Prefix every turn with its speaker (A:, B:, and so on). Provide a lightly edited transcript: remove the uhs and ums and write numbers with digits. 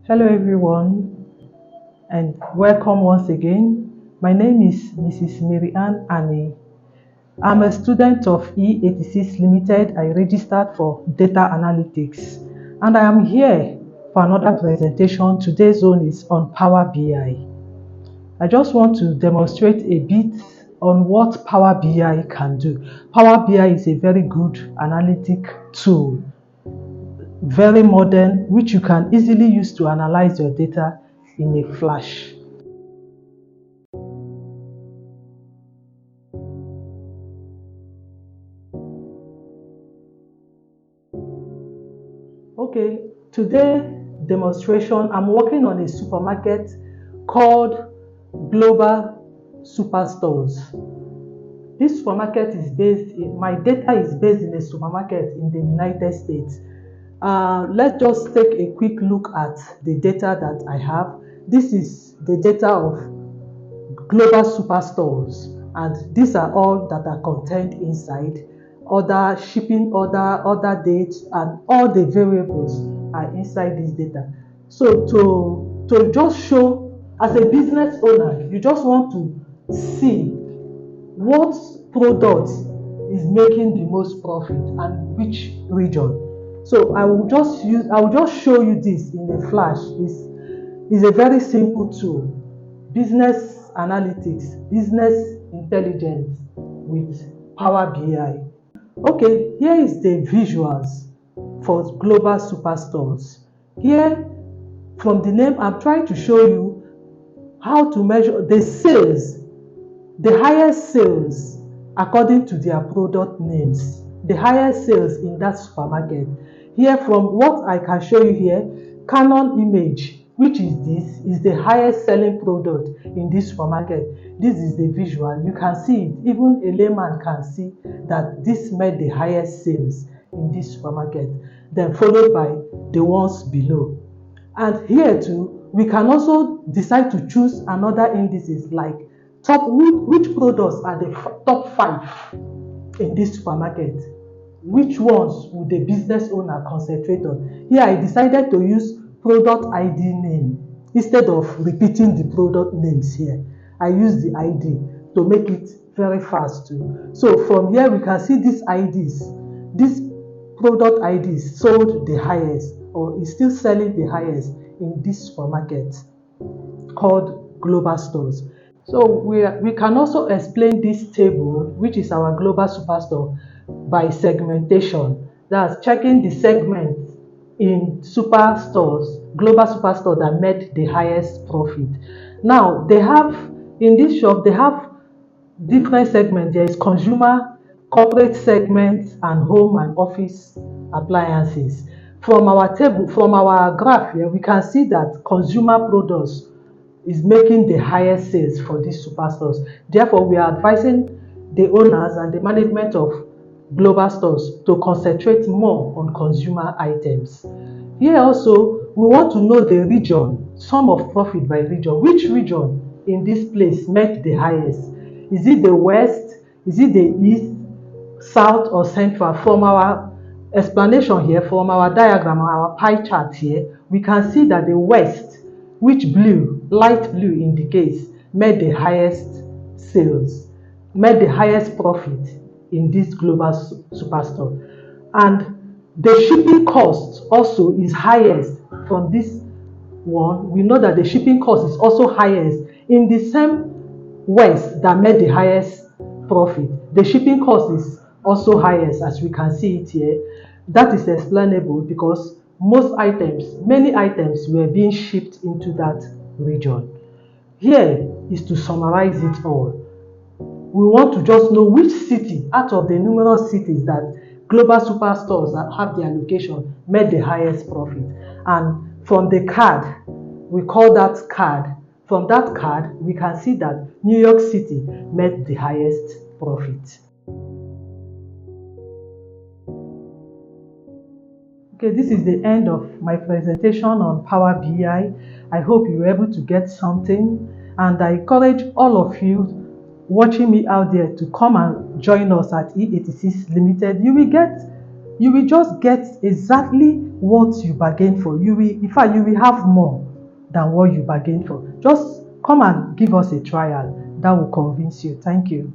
A: Hello everyone and welcome once again. My name is Mrs. Maryann Ani. I'm a student of E86 Limited. I registered for data analytics and I am here for another presentation. Today's zone is on Power BI. I just want to demonstrate a bit on what Power BI can do. Power BI is a very good analytic tool, very modern, which you can easily use to analyze your data in a flash. Okay, today demonstration, I'm working on a supermarket called Global Superstores. This supermarket is my data is based in a supermarket in the United States. Let's just take a quick look at the data that I have. This is the data of Global Superstores, and these are all that are contained inside. Other shipping order dates, and all the variables are inside this data. So to just show, as a business owner, you just want to see what product is making the most profit and which region. So I will just show you this in a flash. It's a very simple tool. Business analytics, business intelligence with Power BI. Okay, here is the visuals for Global Superstores. Here, from the name, I'm trying to show you how to measure the sales, the highest sales according to their product names, the highest sales in that supermarket. Here, from what I can show you here, Canon image, which is the highest selling product in this supermarket. This is the visual. You can see it. Even a layman can see that this made the highest sales in this supermarket. Then followed by the ones below. And here too, we can also decide to choose another indices like which products are the top 5 in this supermarket. Which ones would the business owner concentrate on? Here I decided to use product ID name instead of repeating the product names here. I use the ID to make it very fast too. So from here we can see these IDs. This product IDs sold the highest or is still selling the highest in this supermarket called Global Stores. So we can also explain this table, which is our Global Superstore, by segmentation. That's checking the segment in superstores, Global Superstore, that made the highest profit. Now they have, in this shop, they have different segments. There is consumer, corporate segments, and home and office appliances. From our table, from our graph here, we can see that consumer products is making the highest sales for these superstores. Therefore, we are advising the owners and the management of global stores to concentrate more on consumer items. Here also, we want to know the region, sum of profit by region. Which region in this place made the highest? Is it the west? Is it the east, south, or central? From our explanation here, from our diagram, our pie chart here, we can see that the west, which blue, light blue indicates, made the highest sales, made the highest profit in this global superstore. And the shipping cost also is highest from this one. We know that the shipping cost is also highest in the same west that made the highest profit. The shipping cost is also highest, as we can see it here. That is explainable because many items were being shipped into that region. Here is to summarize it all. We want to just know which city out of the numerous cities that global superstores that have their location made the highest profit. And from the card, we call that card. From that card, we can see that New York City made the highest profit. Okay, this is the end of my presentation on Power BI. I hope you were able to get something, and I encourage all of you watching me out there to come and join us at E86 Limited. You will get You will just get exactly what you bargained for. You will, in fact, you will have more than what you bargained for. Just come and give us a trial. That will convince you. Thank you.